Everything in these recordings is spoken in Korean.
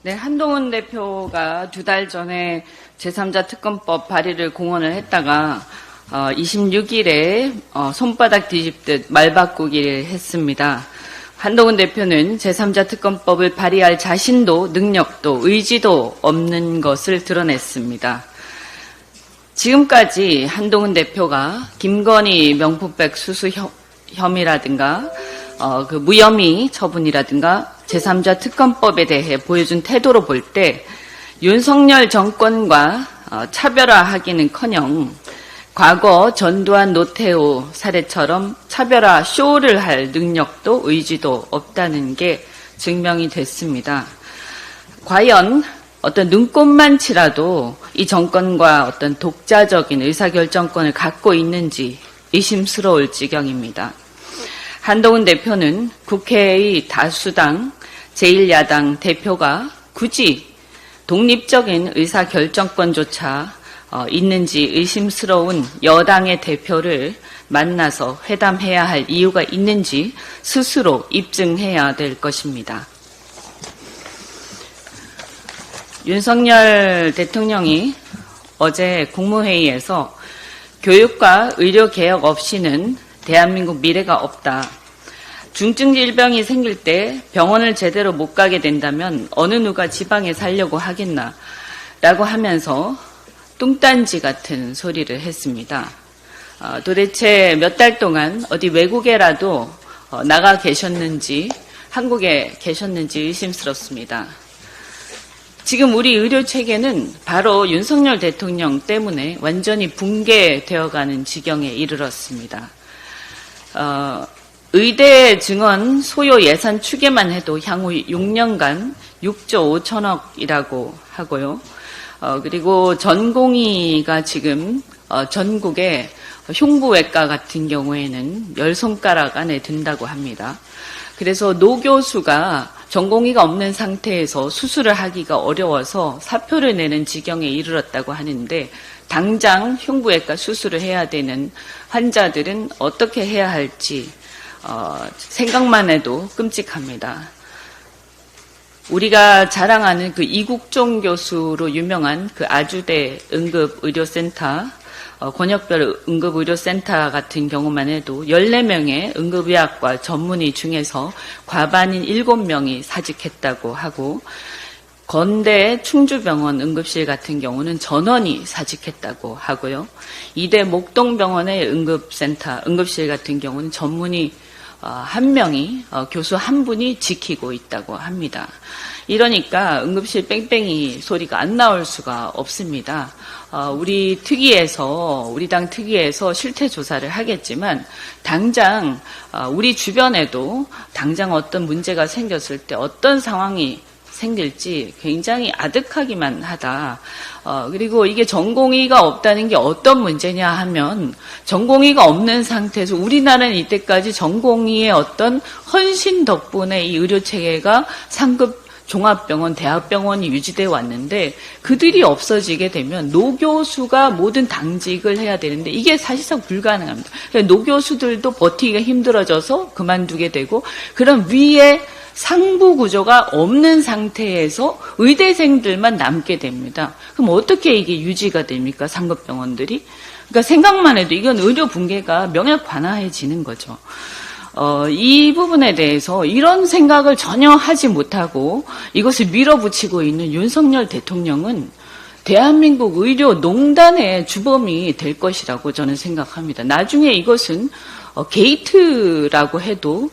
네, 한동훈 대표가 2달 전에 제3자 특검법 발의를 공언을 했다가 26일에 손바닥 뒤집듯 말 바꾸기를 했습니다. 한동훈 대표는 제3자 특검법을 발의할 자신도 능력도 의지도 없는 것을 드러냈습니다. 지금까지 한동훈 대표가 김건희 명품백 수수 혐의라든가 그 무혐의 처분이라든가 제3자 특검법에 대해 보여준 태도로 볼 때 윤석열 정권과 차별화하기는커녕 과거 전두환 노태우 사례처럼 차별화 쇼를 할 능력도 의지도 없다는 게 증명이 됐습니다. 과연 어떤 눈꼽만치라도 이 정권과 어떤 독자적인 의사결정권을 갖고 있는지 의심스러울 지경입니다. 한동훈 대표는 국회의 다수당 제1야당 대표가 굳이 독립적인 의사결정권조차 있는지 의심스러운 여당의 대표를 만나서 회담해야 할 이유가 있는지 스스로 입증해야 될 것입니다. 윤석열 대통령이 어제 국무회의에서 교육과 의료개혁 없이는 대한민국 미래가 없다. 중증 질병이 생길 때 병원을 제대로 못 가게 된다면 어느 누가 지방에 살려고 하겠나 라고 하면서 뚱딴지 같은 소리를 했습니다. 도대체 몇 달 동안 어디 외국에라도 나가 계셨는지 한국에 계셨는지 의심스럽습니다. 지금 우리 의료체계는 바로 윤석열 대통령 때문에 완전히 붕괴되어가는 지경에 이르렀습니다. 의대 증원 소요 예산 추계만 해도 향후 6년간 6조 5천억이라고 하고요. 그리고 전공의가 지금 전국에 흉부외과 같은 경우에는 10손가락 안에 든다고 합니다. 그래서 노 교수가 전공의가 없는 상태에서 수술을 하기가 어려워서 사표를 내는 지경에 이르렀다고 하는데 당장 흉부외과 수술을 해야 되는 환자들은 어떻게 해야 할지 생각만 해도 끔찍합니다. 우리가 자랑하는 그 이국종 교수로 유명한 그 아주대 응급의료센터, 권역별 응급의료센터 같은 경우만 해도 14명의 응급의학과 전문의 중에서 과반인 7명이 사직했다고 하고 건대 충주병원 응급실 같은 경우는 전원이 사직했다고 하고요. 이대 목동병원의 응급실 같은 경우는 전문의 한 명이 교수 한 분이 지키고 있다고 합니다. 이러니까 응급실 뺑뺑이 소리가 안 나올 수가 없습니다. 우리 당 특위에서 실태 조사를 하겠지만 당장 우리 주변에도 당장 어떤 문제가 생겼을 때 어떤 상황이 생길지 굉장히 아득하기만 하다. 그리고 이게 전공의가 없다는 게 어떤 문제냐 하면 전공의가 없는 상태에서 우리나라는 이때까지 전공의의 어떤 헌신 덕분에 이 의료체계가 상급 종합병원, 대학병원이 유지되어 왔는데 그들이 없어지게 되면 노교수가 모든 당직을 해야 되는데 이게 사실상 불가능합니다. 노교수들도 버티기가 힘들어져서 그만두게 되고 그럼 위에 상부 구조가 없는 상태에서 의대생들만 남게 됩니다. 그럼 어떻게 이게 유지가 됩니까? 상급병원들이? 그러니까 생각만 해도 이건 의료 붕괴가 명약관화해지는 거죠. 이 부분에 대해서 이런 생각을 전혀 하지 못하고 이것을 밀어붙이고 있는 윤석열 대통령은 대한민국 의료농단의 주범이 될 것이라고 저는 생각합니다. 나중에 이것은 게이트라고 해도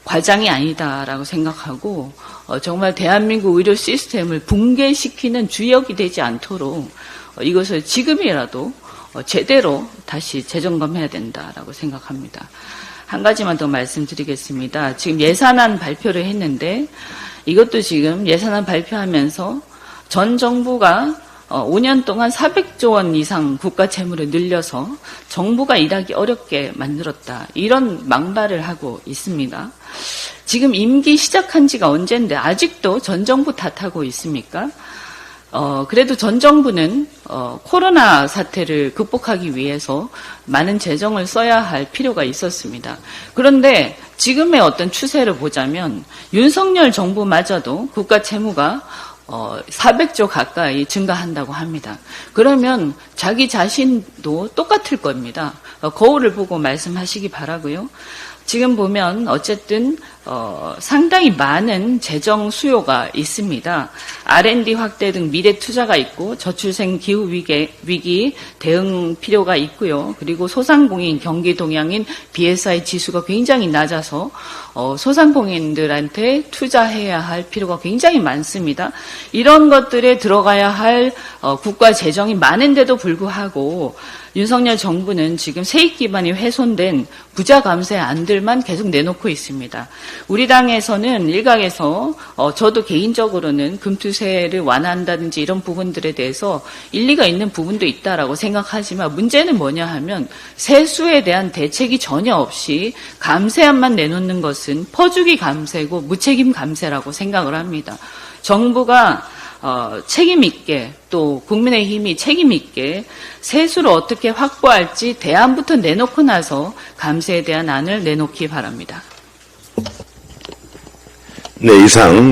과장이 아니다라고 생각하고 정말 대한민국 의료 시스템을 붕괴시키는 주역이 되지 않도록 이것을 지금이라도 제대로 다시 재점검해야 된다라고 생각합니다. 한 가지만 더 말씀드리겠습니다. 지금 예산안 발표를 했는데 이것도 지금 예산안 발표하면서 전 정부가 5년 동안 400조 원 이상 국가 채무를 늘려서 정부가 일하기 어렵게 만들었다. 이런 망발을 하고 있습니다. 지금 임기 시작한 지가 언젠데 아직도 전 정부 탓하고 있습니까? 그래도 전 정부는 코로나 사태를 극복하기 위해서 많은 재정을 써야 할 필요가 있었습니다. 그런데 지금의 어떤 추세를 보자면 윤석열 정부마저도 국가 채무가 400조 가까이 증가한다고 합니다. 그러면 자기 자신도 똑같을 겁니다. 거울을 보고 말씀하시기 바라고요. 지금 보면 어쨌든 상당히 많은 재정 수요가 있습니다. R&D 확대 등 미래 투자가 있고 저출생 기후 위기 대응 필요가 있고요. 그리고 소상공인 경기 동향인 BSI 지수가 굉장히 낮아서 소상공인들한테 투자해야 할 필요가 굉장히 많습니다. 이런 것들에 들어가야 할 국가 재정이 많은데도 불구하고 윤석열 정부는 지금 세입 기반이 훼손된 부자 감세 안들만 계속 내놓고 있습니다. 우리 당에서는 일각에서 저도 개인적으로는 금투세를 완화한다든지 이런 부분들에 대해서 일리가 있는 부분도 있다라고 생각하지만 문제는 뭐냐 하면 세수에 대한 대책이 전혀 없이 감세안만 내놓는 것은 퍼주기 감세고 무책임 감세라고 생각을 합니다. 정부가 책임 있게 또 국민의힘이 책임 있게 세수를 어떻게 확보할지 대안부터 내놓고 나서 감세에 대한 안을 내놓기 바랍니다. 네, 이상